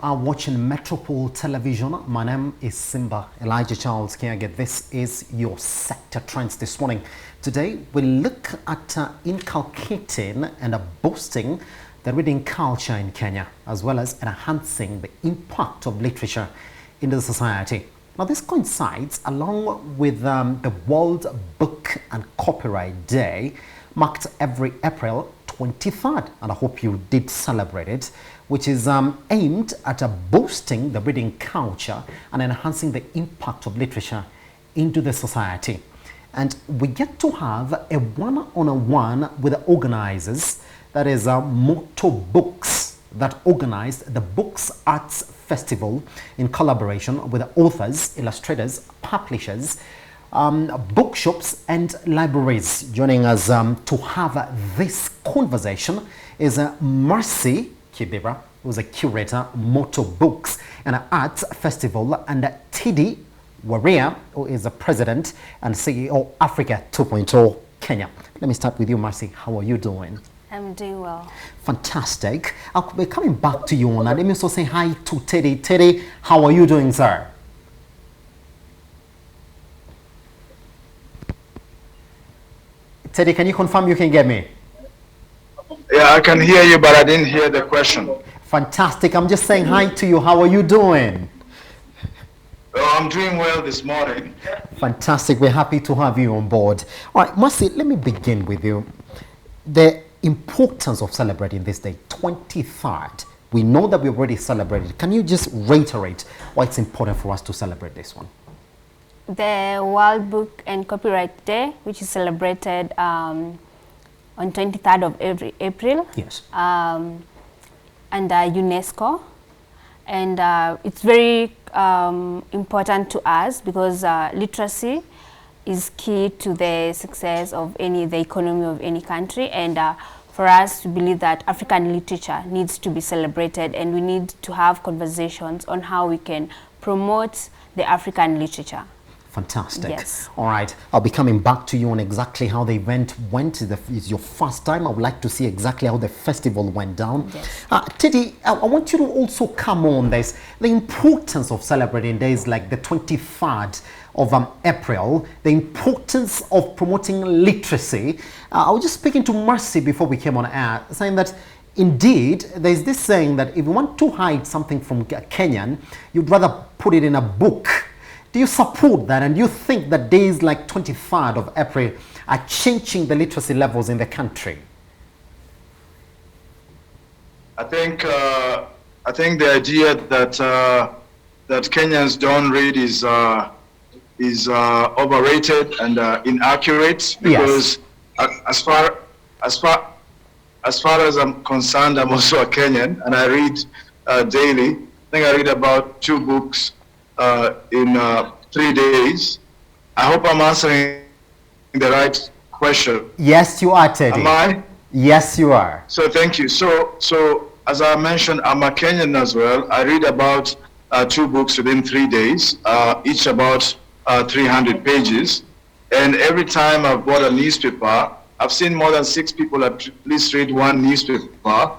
are watching Metropole Television. My name is Simba Elijah Charles Kiage. This is your sector trends this morning. Today, we look at inculcating and boosting the reading culture in Kenya, as well as enhancing the impact of literature in the society. Now, this coincides along with the World Book and Copyright Day, marked every April 23rd, and I hope you did celebrate it, which is aimed at boosting the reading culture and enhancing the impact of literature into the society. And we get to have a one-on-one with the organizers, that is Moto Books, that organized the Books Arts Festival in collaboration with the authors, illustrators, publishers, bookshops and libraries. Joining us to have this conversation is Mercy Kibera, who's a curator, Moto Books and Arts Festival, and Tidi Waria, who is the president and CEO Africa 2.0 Kenya. Let me start with you, Mercy. How are you doing? I'm doing well. Fantastic. I'll be coming back to you on that. Let me also say hi to Teddy. Teddy, how are you doing, sir? Teddy, can you confirm you can get me? Yeah, I can hear you, but I didn't hear the question. Fantastic. I'm just saying hi to you. How are you doing? Oh, I'm doing well this morning. Fantastic. We're happy to have you on board. All right, Mercy, let me begin with you. The importance of celebrating this day, 23rd. We know that we already celebrated. Can you just reiterate why it's important for us to celebrate this one? The World Book and Copyright Day, which is celebrated on 23rd of every April. Yes. Under UNESCO. And it's very important to us because literacy is key to the success of the economy of any country. And for us to believe that African literature needs to be celebrated, and we need to have conversations on how we can promote the African literature. Fantastic. Yes. All right. I'll be coming back to you on exactly how the event went. It's your first time. I would like to see exactly how the festival went down. Yes. Teddy, I want you to also come on this. The importance of celebrating days like the 23rd of April, the importance of promoting literacy. I was just speaking to Mercy before we came on air, saying that indeed, there's this saying that if you want to hide something from Kenyan, you'd rather put it in a book. Do you support that, and do you think that days like 23rd of April are changing the literacy levels in the country? I think the idea that that Kenyans don't read is overrated and inaccurate, because as far as I'm concerned, I'm also a Kenyan and I read daily. I think I read about 2 books in 3 days. I hope I'm answering the right question. Yes, you are, Teddy. Am I? Yes, you are. So thank you. So as I mentioned, I'm a Kenyan as well. I read about 2 books within 3 days, each about 300 pages. And every time I've bought a newspaper, I've seen more than 6 people at least read one newspaper.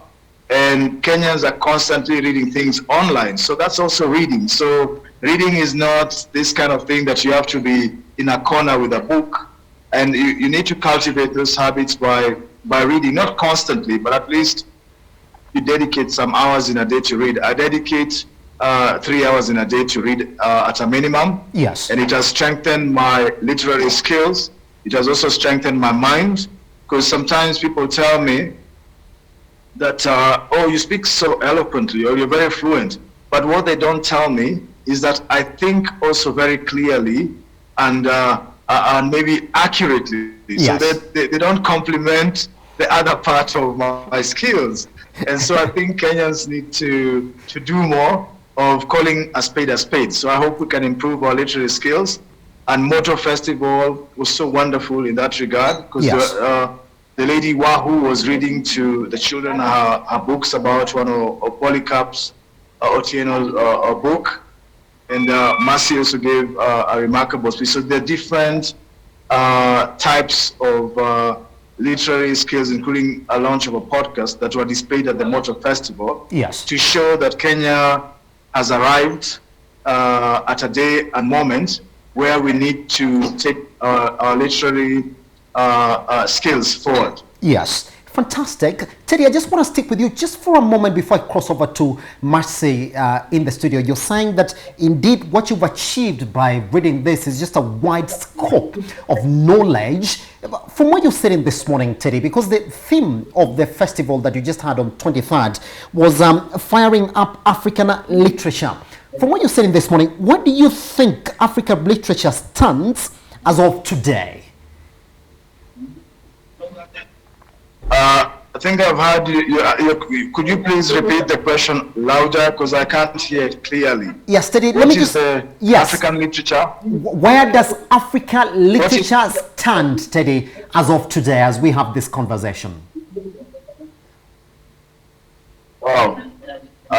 And Kenyans are constantly reading things online. So that's also reading. So reading is not this kind of thing that you have to be in a corner with a book. And you need to cultivate those habits by reading, not constantly, but at least you dedicate some hours in a day to read. I dedicate 3 hours in a day to read at a minimum. Yes. And it has strengthened my literary skills. It has also strengthened my mind, because sometimes people tell me that, oh, you speak so eloquently, or you're very fluent. But what they don't tell me is that I think also very clearly and maybe accurately. Yes. So they don't complement the other part of my skills. And so I think Kenyans need to do more of calling a spade a spade. So I hope we can improve our literary skills. And Moto Festival was so wonderful in that regard, because yes. The lady Wahoo was reading to the children her books about one of Polycarp's Otieno's book, and Mercy also gave a remarkable speech. So there are different types of literary skills, including a launch of a podcast that were displayed at the Motor Festival. Yes. To show that Kenya has arrived at a day and moment where we need to take our literary skills forward. Yes. Fantastic. Teddy, I just want to stick with you just for a moment before I cross over to Marcy in the studio. You're saying that indeed what you've achieved by reading this is just a wide scope of knowledge. From what you're saying this morning, Teddy, because the theme of the festival that you just had on 23rd was firing up African literature. From what you're saying this morning, what do you think African literature stands as of today? I think I've heard you. Could you please repeat the question louder, because I can't hear it clearly? Yes, Teddy. What is the African literature? Where does African literature stand, Teddy, as of today, as we have this conversation? Wow.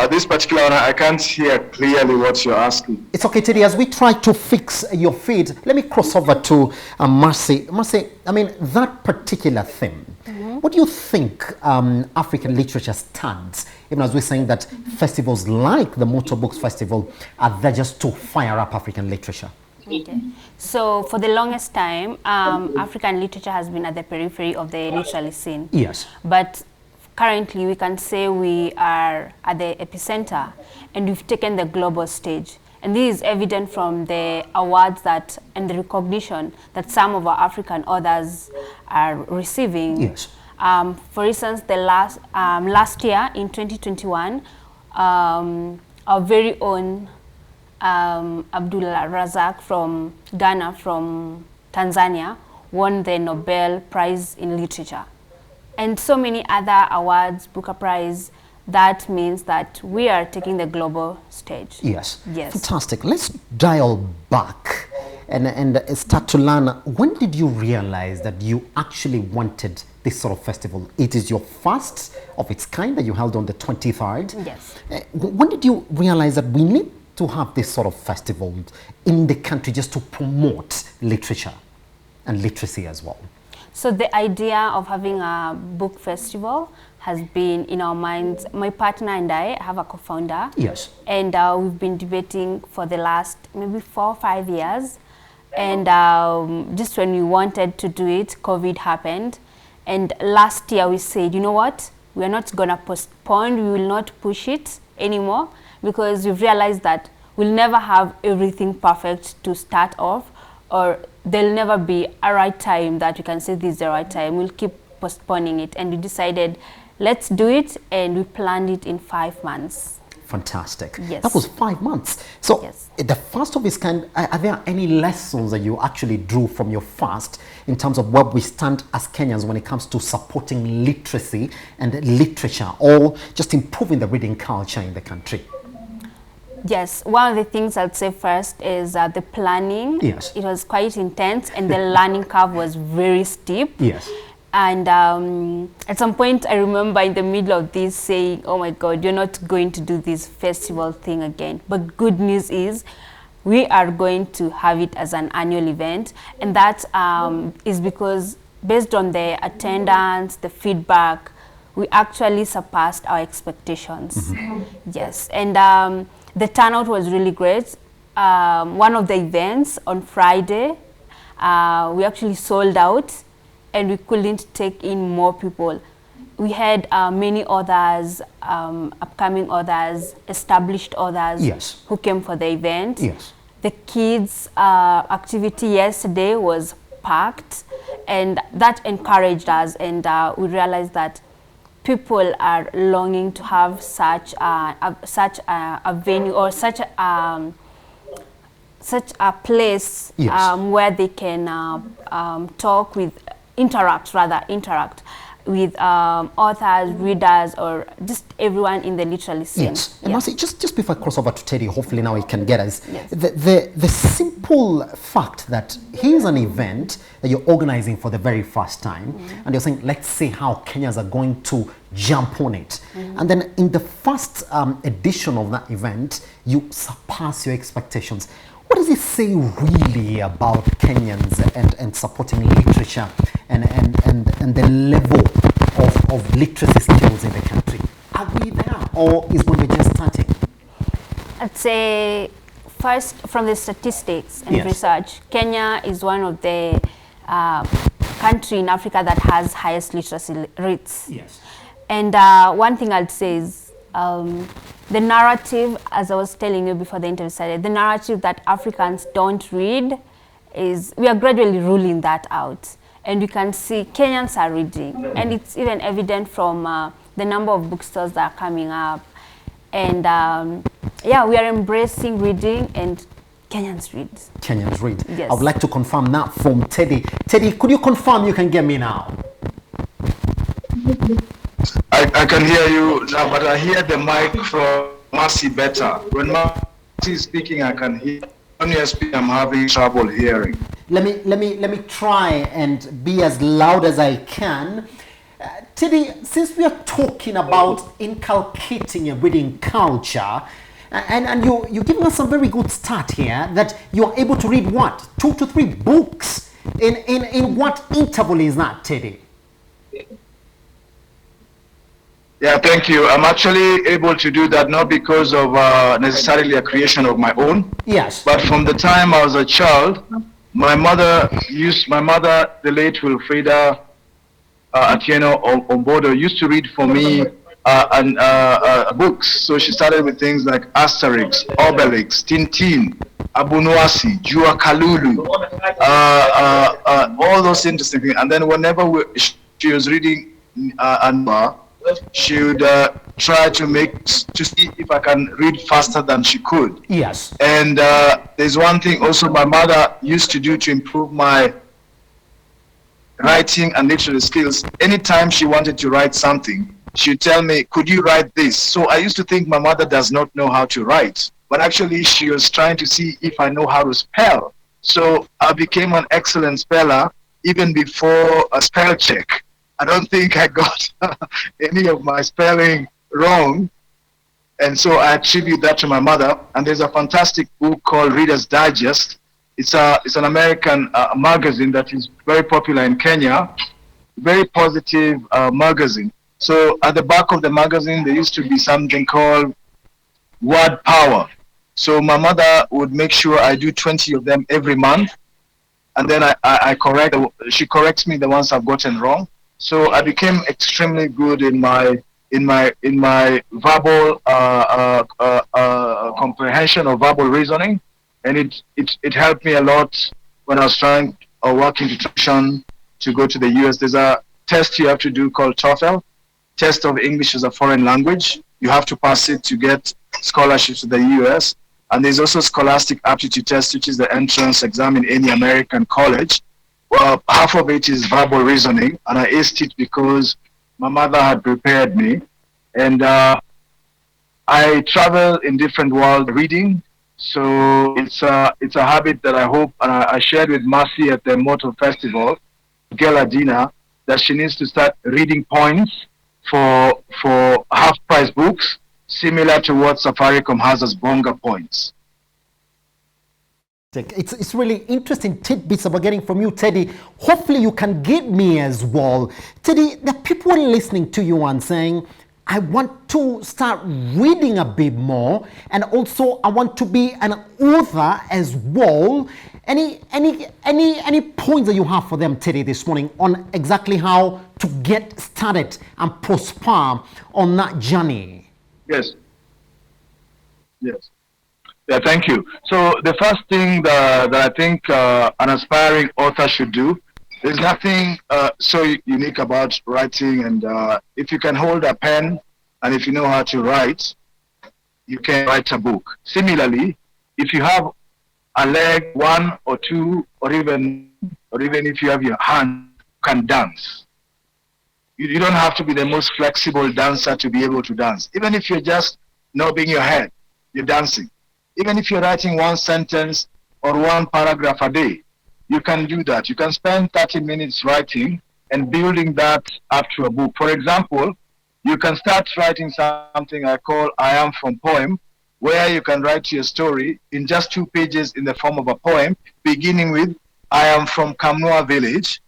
This particular one, I can't hear clearly what you're asking. It's okay, Teddy. As we try to fix your feed, let me cross over to Marcy. Marcy, I mean, that particular theme, what do you think African literature stands? Even as we're saying that festivals like the Motor Books Festival are there just to fire up African literature. Okay. So for the longest time, African literature has been at the periphery of the literary scene. Yes. But currently, we can say we are at the epicenter, and we've taken the global stage. And this is evident from the awards that and the recognition that some of our African authors are receiving. Yes. For instance, the last year in 2021, our very own Abdullah Razak from Ghana, from Tanzania, won the Nobel Prize in Literature. And so many other awards, Booker Prize. That means that we are taking the global stage. Yes. Yes. Fantastic. Let's dial back and start to learn. When did you realize that you actually wanted this sort of festival? It is your first of its kind that you held on the 23rd. Yes. When did you realize that we need to have this sort of festival in the country just to promote literature and literacy as well? So the idea of having a book festival has been in our minds. My partner and I have a co-founder. Yes. And we've been debating for the last maybe 4 or 5 years. And just when we wanted to do it, COVID happened. And last year we said, you know what? We're not going to postpone. We will not push it anymore, because we've realized that we'll never have everything perfect to start off, or there'll never be a right time that we can say this is the right time. We'll keep postponing it. And we decided, let's do it, and we planned it in 5 months. Fantastic. Yes. That was 5 months. So yes. The first of its kind, are there any lessons that you actually drew from your first in terms of where we stand as Kenyans when it comes to supporting literacy and literature, or just improving the reading culture in the country? Yes, one of the things I'd say first is the planning. Yes. It was quite intense, and the learning curve was very steep. Yes. And at some point, I remember in the middle of this saying, oh my God, you're not going to do this festival thing again. But good news is, we are going to have it as an annual event. And that is because based on the attendance, the feedback, we actually surpassed our expectations. Mm-hmm. Yes, and the turnout was really great. One of the events on Friday, we actually sold out, and we couldn't take in more people. We had many authors, upcoming authors, established authors. Yes. Who came for the event. Yes. The kids' activity yesterday was packed, and that encouraged us, and we realized that people are longing to have such a venue, or such a place. Yes. Where they can interact with authors, readers, or just everyone in the literary scene. Yes. And Marcy, just before I cross over to Teddy, hopefully now he can get us. Yes. The simple fact that here's an event that you're organizing for the very first time, mm-hmm. and you're saying, let's see how Kenyans are going to jump on it. Mm-hmm. And then in the first edition of that event, you surpass your expectations. What does it say really about Kenyans and supporting literature and the level of literacy skills in the country? Are we there, or is when we're just starting? I'd say first, from the statistics and Yes. research, Kenya is one of the country in Africa that has highest literacy rates. Yes. And one thing I'd say is the narrative, as I was telling you before the interview started, the narrative that Africans don't read is, we are gradually ruling that out. And we can see Kenyans are reading. And it's even evident from the number of bookstores that are coming up. And yeah, we are embracing reading, and Kenyans read. Kenyans read. Yes. I would like to confirm that from Teddy. Teddy, could you confirm you can get me now? I can hear you now, but I hear the mic from Mercy better. When Mercy is speaking, I can hear. When you're speaking, I'm having trouble hearing. Let me try and be as loud as I can. Teddy, since we are talking about inculcating a reading culture, and you're giving us some very good start here, that you're able to read what, 2 to 3 books in what interval is that, Teddy? Yeah, thank you. I'm actually able to do that not because of necessarily a creation of my own. Yes. But from the time I was a child, my mother, the late Wilfreda Atieno Ombodo, used to read for me books. So she started with things like Asterix, Obelix, Tintin, Abunuasi, Jua Kalulu, all those interesting things. And then whenever she was reading Anwar, she would try to see if I can read faster than she could. Yes. And there's one thing also my mother used to do to improve my writing and literary skills. Anytime she wanted to write something, she'd tell me, could you write this? So I used to think my mother does not know how to write, but actually she was trying to see if I know how to spell. So I became an excellent speller even before a spell check. I don't think I got any of my spelling wrong. And so I attribute that to my mother. And there's a fantastic book called Reader's Digest. It's an American magazine that is very popular in Kenya, very positive magazine. So at the back of the magazine, there used to be something called word power. So my mother would make sure I do 20 of them every month. And then she corrects me the ones I've gotten wrong. So I became extremely good in my verbal comprehension of verbal reasoning, and it helped me a lot when I was trying or working to transition to go to the US. There's a test you have to do called TOEFL, Test of English as a Foreign Language. You have to pass it to get scholarships to the US. And there's also Scholastic Aptitude Test, which is the entrance exam in any American college. Well, half of it is verbal reasoning, and I aced it because my mother had prepared me. And I travel in different world reading, so it's a habit that I hope, and I shared with Mercy at the Moto Festival, Geladina, that she needs to start reading points for half-price books, similar to what Safaricom has as Bonga points. It's really interesting tidbits we're getting from you, Teddy. Hopefully you can get me as well. Teddy, the people listening to you and saying, I want to start reading a bit more, and also I want to be an author as well. Any points that you have for them, Teddy, this morning on exactly how to get started and prosper on that journey? Yes. Yes. Yeah, thank you. So the first thing that I think an aspiring author should do, there's nothing so unique about writing, and if you can hold a pen and if you know how to write, you can write a book. Similarly, if you have a leg, 1 or 2, or even if you have your hand, you can dance. You don't have to be the most flexible dancer to be able to dance. Even if you're just nodding your head, you're dancing. Even if you're writing 1 sentence or 1 paragraph a day, you can do that. You can spend 30 minutes writing and building that up to a book. For example, you can start writing something I call I Am From Poem, where you can write your story in just 2 pages in the form of a poem, beginning with I am from Kamnua village.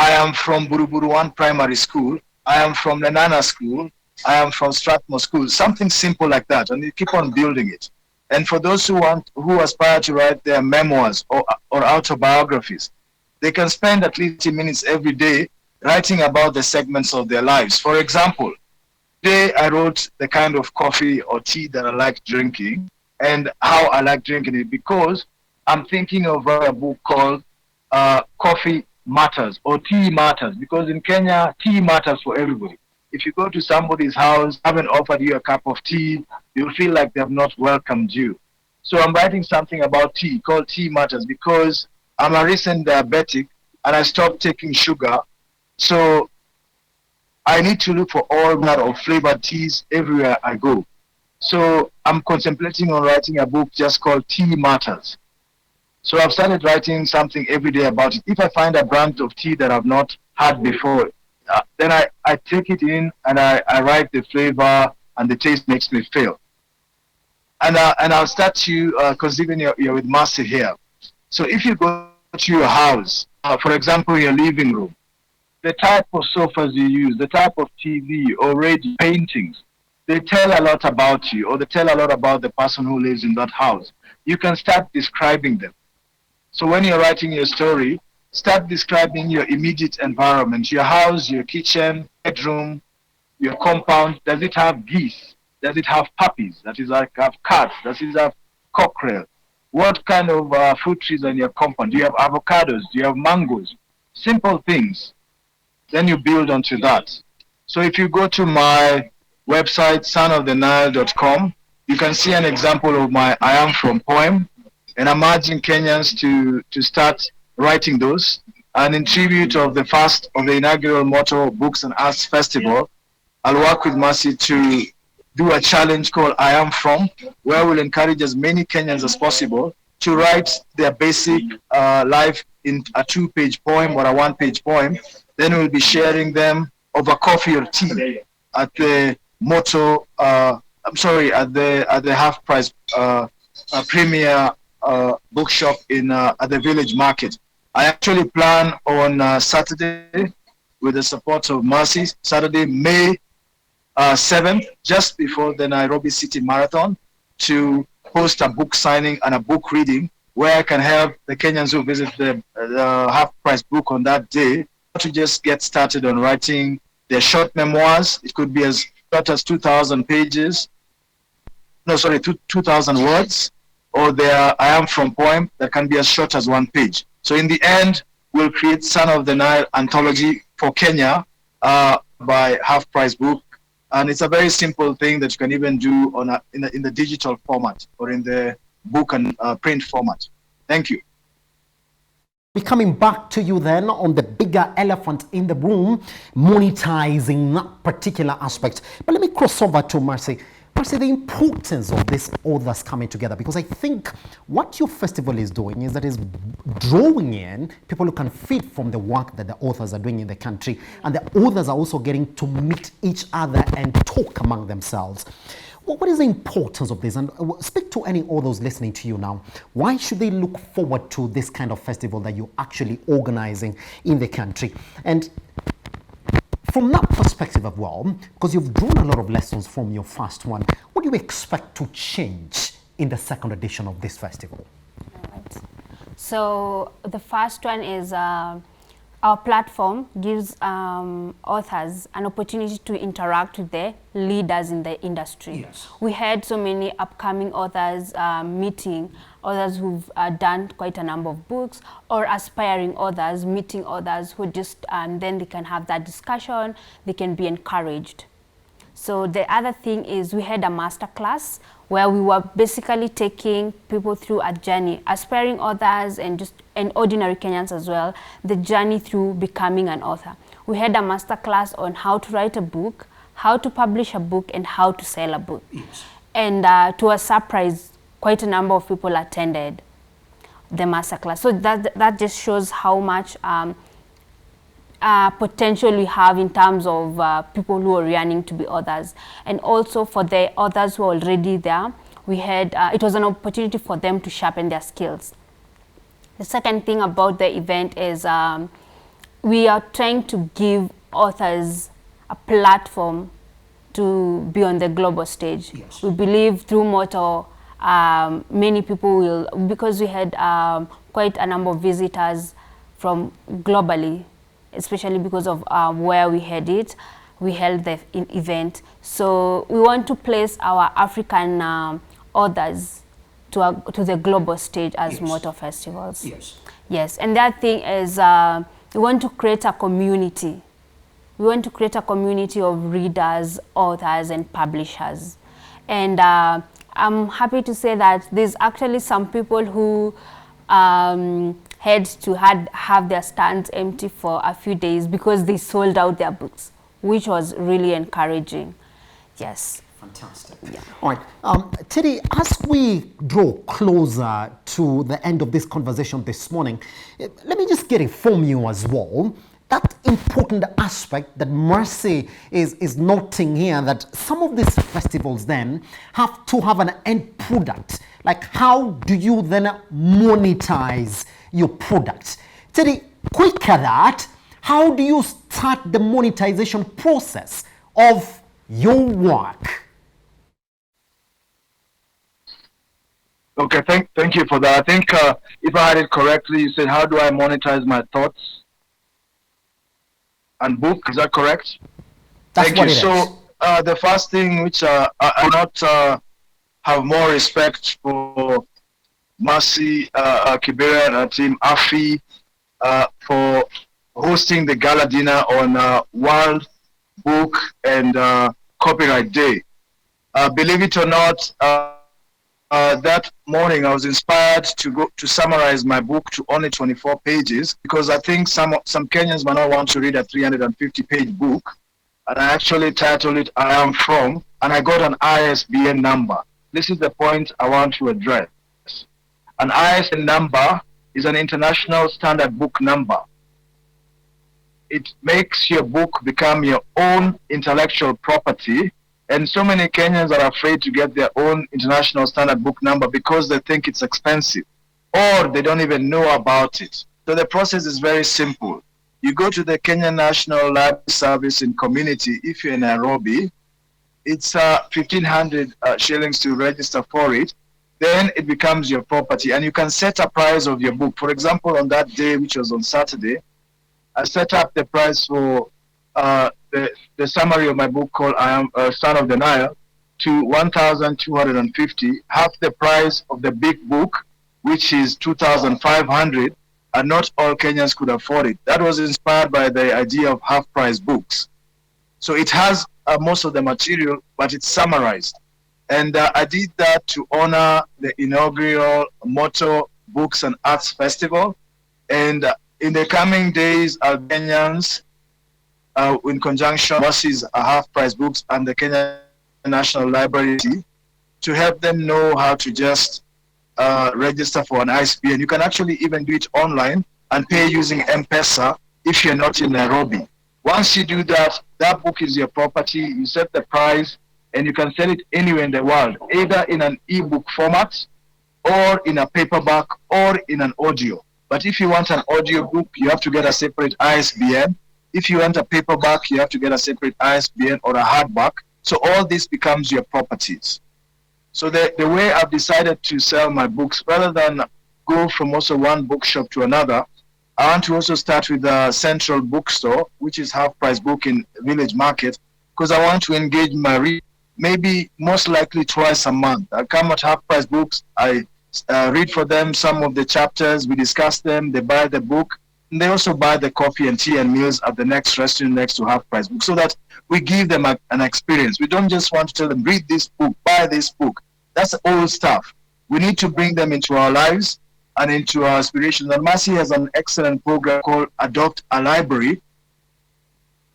I am from Buruburu 1 Primary School. I am from Lenana School. I am from Strathmore School. Something simple like that, and you keep on building it. And for those who aspire to write their memoirs or autobiographies, they can spend at least 10 minutes every day writing about the segments of their lives. For example, today I wrote the kind of coffee or tea that I like drinking and how I like drinking it, because I'm thinking of writing a book called Coffee Matters or Tea Matters, because in Kenya, tea matters for everybody. If you go to somebody's house, haven't offered you a cup of tea, you'll feel like they have not welcomed you. So I'm writing something about tea called Tea Matters, because I'm a recent diabetic and I stopped taking sugar. So I need to look for all manner of flavored teas everywhere I go. So I'm contemplating on writing a book just called Tea Matters. So I've started writing something every day about it. If I find a brand of tea that I've not had before, then I take it in and I write the flavor, and the taste makes me feel. And I'll start to conceiving you're with Mercy here. So if you go to your house, for example, your living room, the type of sofas you use, the type of TV or radio, paintings, they tell a lot about you, or they tell a lot about the person who lives in that house. You can start describing them. So when you're writing your story, start describing your immediate environment, your house, your kitchen, bedroom, your compound. Does it have geese? Does it have puppies? That is, like, have cats? Does it have cockerel? What kind of fruit trees are in your compound? Do you have avocados? Do you have mangoes? Simple things. Then you build onto that. So if you go to my website, sonofthenile.com, you can see an example of my I Am From poem. And I'm urging Kenyans to start writing those. And in tribute of the first of the inaugural Motor Books and Arts Festival, I'll work with Mercy to do a challenge called I Am From, where we'll encourage as many Kenyans as possible to write their basic life in a 2-page poem or a 1-page poem. Then we'll be sharing them over coffee or tea at the at the half price premier bookshop at the village market. I actually plan on Saturday, with the support of Mercy, Saturday, May 7th, just before the Nairobi City Marathon, to host a book signing and a book reading where I can help the Kenyans who visit the half-price book on that day to just get started on writing their short memoirs. It could be as short as 2,000 pages. No, sorry, 2,000 words, or their I Am From poem that can be as short as 1 page. So in the end, we'll create Son of the Nile anthology for Kenya by half-price book. And it's a very simple thing that you can even do on in the digital format or in the book and print format. Thank you. Be coming back to you then on the bigger elephant in the room, monetizing that particular aspect. But let me cross over to Mercy. Mercy, the importance of these authors coming together, because I think what your festival is doing is that it's drawing in people who can feed from the work that the authors are doing in the country, and the authors are also getting to meet each other and talk among themselves. What is the importance of this? And speak to any authors listening to you now. Why should they look forward to this kind of festival that you're actually organizing in the country? And from that perspective as well, because you've drawn a lot of lessons from your first one, what do you expect to change in the second edition of this festival? Right. So the first one is our platform gives authors an opportunity to interact with the leaders in the industry. Yes. We had so many upcoming authors meeting authors who've done quite a number of books, or aspiring authors meeting authors who just, then they can have that discussion, they can be encouraged. So the other thing is we had a master class where we were basically taking people through a journey, aspiring authors and ordinary Kenyans as well, the journey through becoming an author. We had a master class on how to write a book, how to publish a book, and how to sell a book. Yes. And to our surprise, quite a number of people attended the master class. So that just shows how much potential we have in terms of people who are yearning to be authors. And also for the authors who are already there, we had, it was an opportunity for them to sharpen their skills. The second thing about the event is we are trying to give authors a platform to be on the global stage. Yes. We believe through Moto, many people will, because we had quite a number of visitors from globally, especially because of where we had it. We held the event. So we want to place our African authors to the global stage as Yes. Moto festivals. Yes. Yes, and that thing is we want to create a community. We want to create a community of readers, authors, and publishers. And I'm happy to say that there's actually some people who had to have their stands empty for a few days because they sold out their books, which was really encouraging. Yes. Fantastic. Yeah. All right. Teddy, as we draw closer to the end of this conversation this morning, let me just get it from you as well. That important aspect that Mercy is noting here, that some of these festivals then have to have an end product. Like, how do you then monetize your product? Teddy, quicker that, how do you start the monetization process of your work? Okay, thank you for that. I think if I had it correctly, you said, how do I monetize my thoughts and book? Is that correct? That's Thank what you. it is. So the first thing which I not have more respect for Mercy Kibera and her team, AFI, for hosting the gala dinner on World Book and Copyright Day. Believe it or not, that morning I was inspired to go to summarize my book to only 24 pages, because I think some Kenyans might not want to read a 350-page book. And I actually titled it I Am From, and I got an ISBN number. This is the point I want to address. An ISBN number is an international standard book number. It makes your book become your own intellectual property. And so many Kenyans are afraid to get their own international standard book number because they think it's expensive, or they don't even know about it. So the process is very simple. You go to the Kenya National Library Service in Community. If you're in Nairobi, it's 1,500 shillings to register for it. Then it becomes your property, and you can set a price of your book. For example, on that day, which was on Saturday, I set up the price for the summary of my book called I Am Son of the Nile to 1,250, half the price of the big book, which is 2,500, and not all Kenyans could afford it. That was inspired by the idea of half-price books. So it has most of the material, but it's summarized. And I did that to honor the inaugural Moto Books and Arts Festival. And in the coming days, Kenyans, in conjunction with half-price books and the Kenya National Library, to help them know how to just register for an ISBN. You can actually even do it online and pay using M-Pesa if you're not in Nairobi. Once you do that, that book is your property. You set the price, and you can sell it anywhere in the world, either in an e-book format, or in a paperback, or in an audio. But if you want an audio book, you have to get a separate ISBN. If you want a paperback, you have to get a separate ISBN or a hardback. So all this becomes your properties. So the way I've decided to sell my books, rather than go from also one bookshop to another, I want to also start with a central bookstore, which is half-price book in Village Market, because I want to engage my readers, maybe most likely twice a month. I come at half-price books, I read for them some of the chapters, we discuss them, they buy the book, and they also buy the coffee and tea and meals at the next restaurant next to half-price book, so that we give them an experience. We don't just want to tell them, read this book, buy this book. That's old stuff. We need to bring them into our lives and into our aspirations. And Mercy has an excellent program called Adopt a Library.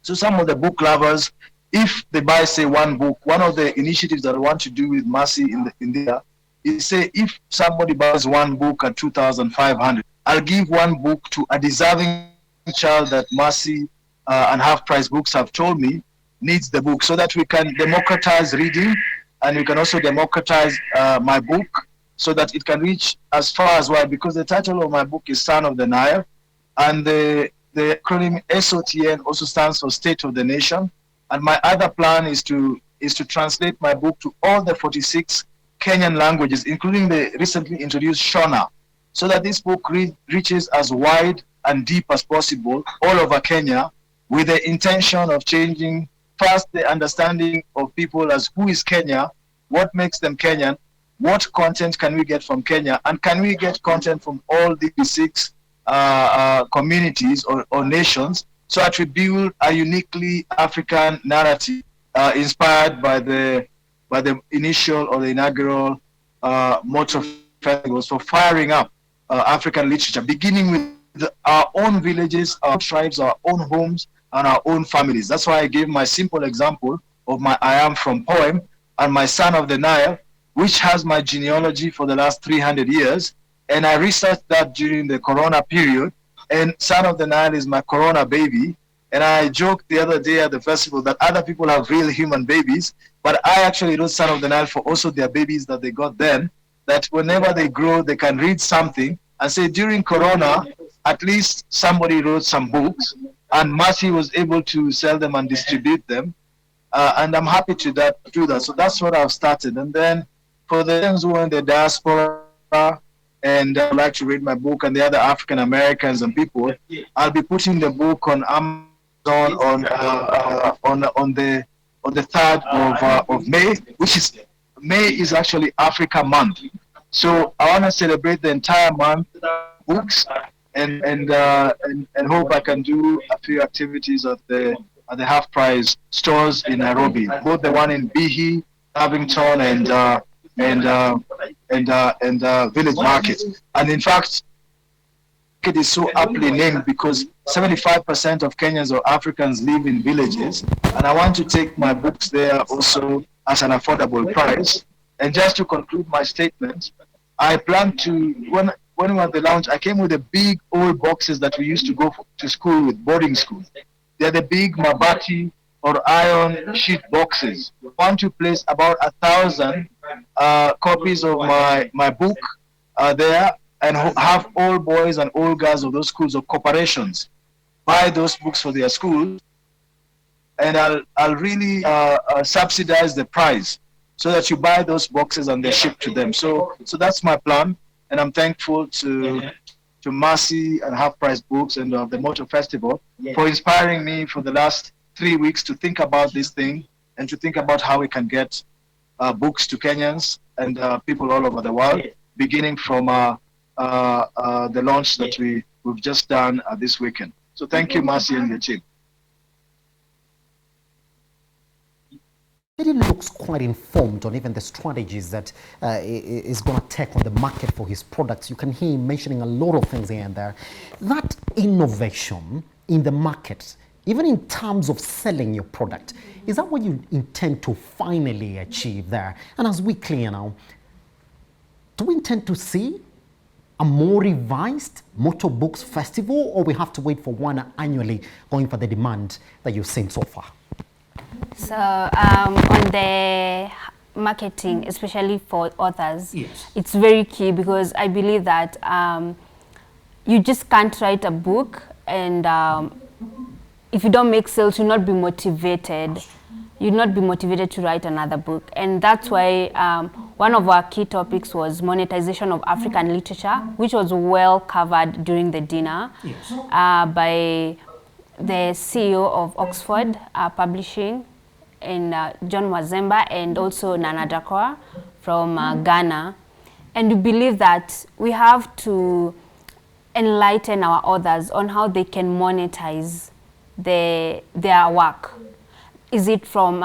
So some of the book lovers, if they buy, say, one book, one of the initiatives that I want to do with Mercy in there is, say, if somebody buys one book at 2,500, I'll give one book to a deserving child that Mercy and half-price books have told me needs the book, so that we can democratize reading, and we can also democratize my book so that it can reach as far as wide, because the title of my book is Son of the Nile, and the The acronym SOTN also stands for State of the Nation. And my other plan is to translate my book to all the 46 Kenyan languages, including the recently introduced Shona, so that this book reaches as wide and deep as possible all over Kenya, with the intention of changing first the understanding of people as who is Kenya, what makes them Kenyan, what content can we get from Kenya, and can we get content from all these six communities or nations, so that we build a uniquely African narrative inspired by the initial or the inaugural motto festivals for firing up African literature, beginning with our own villages, our tribes, our own homes, and our own families. That's why I gave my simple example of my I Am From poem and my Son of the Nile, which has my genealogy for the last 300 years. And I researched that during the Corona period. And Son of the Nile is my Corona baby. And I joked the other day at the festival that other people have real human babies, but I actually wrote Son of the Nile for also their babies that they got then, that whenever they grow, they can read something and say, during Corona, at least somebody wrote some books, and Mercy was able to sell them and distribute them. And I'm happy to do that. So that's what I've started. And then for the ones who are in the diaspora and would like to read my book, and the other African Americans and people, I'll be putting the book on Amazon on the 3rd of May, which is May is actually Africa Month. So I want to celebrate the entire month books and hope I can do a few activities at the half price stores in Nairobi, both the one in Bihi, Abington, and Village Market. And in fact, it is so aptly named because 75% of Kenyans or Africans live in villages, and I want to take my books there also at an affordable price. And just to conclude my statement, I plan to, when we were at the launch, I came with the big old boxes that we used to go to school with, boarding school. They're the big mabati or iron sheet boxes. I want to place about 1,000 copies of my book there, and have all boys and all girls of those schools or corporations buy those books for their schools, and I'll really subsidize the price so that you buy those boxes and they're shipped to them. So that's my plan, and I'm thankful to Mercy and Half Price Books and the Motor Festival for inspiring me for the last 3 weeks to think about this thing and to think about how we can get books to Kenyans and people all over the world, beginning from the launch that we've just done this weekend. So thank you, Mercy and your team. It looks quite informed on even the strategies that is going to take on the market for his products. You can hear him mentioning a lot of things here and there. That innovation in the market, even in terms of selling your product, is that what you intend to finally achieve there? And as we clear now, do we intend to see a more revised Motor Books Festival, or we have to wait for one annually going for the demand that you've seen so far? So on the marketing, especially for authors, yes, it's very key, because I believe that you just can't write a book and if you don't make sales, you'll not be motivated. You'll not be motivated to write another book. And that's why one of our key topics was monetization of African literature, which was well covered during the dinner, yes, by the CEO of Oxford Publishing, and John Wazemba, and also Nana Dakwa from Ghana. And we believe that we have to enlighten our authors on how they can monetize their work. Is it from,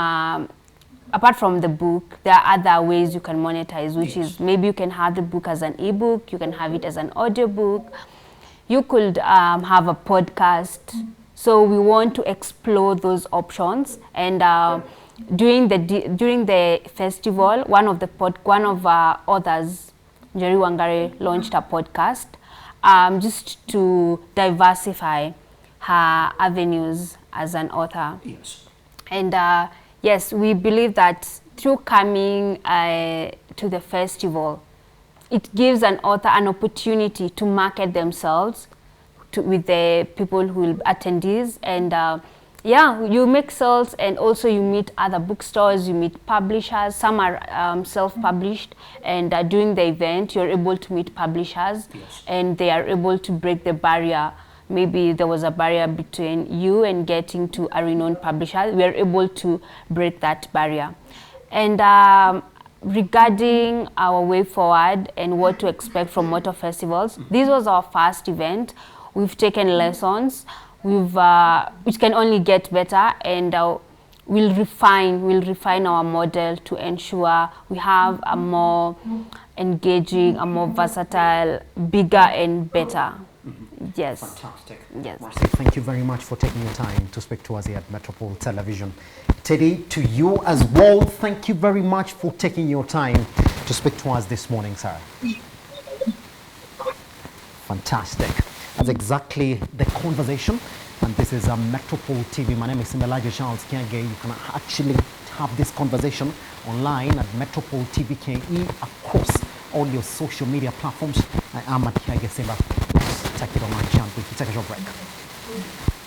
apart from the book, there are other ways you can monetize, which is maybe you can have the book as an ebook, you can have it as an audiobook, you could have a podcast. So we want to explore those options, and during the festival, one of our authors, Njeri Wangari, launched a podcast just to diversify her avenues as an author. Yes. And yes, we believe that through coming to the festival, it gives an author an opportunity to market themselves with the people who will attendees, and yeah, you make sales, and also you meet other bookstores, you meet publishers. Some are self-published, and during the event you're able to meet publishers, and they are able to break the barrier. Maybe there was a barrier between you and getting to a renowned publisher. We are able to break that barrier. And regarding our way forward and what to expect from motor festivals, this was our first event. We've taken lessons. It can only get better, and we'll refine our model to ensure we have a more engaging, a more versatile, bigger and better. Yes. Fantastic. Yes. Marcy, thank you very much for taking your time to speak to us here at Metropole Television. Teddy, to you as well, thank you very much for taking your time to speak to us this morning, sir. Fantastic. That's exactly the conversation. And this is Metropole TV. My name is Elijah Charles Kiage. You can actually have this conversation online at Metropole TV KE across all your social media platforms. I am at Kiage Simba. Let's take it on my channel. We'll take a short break.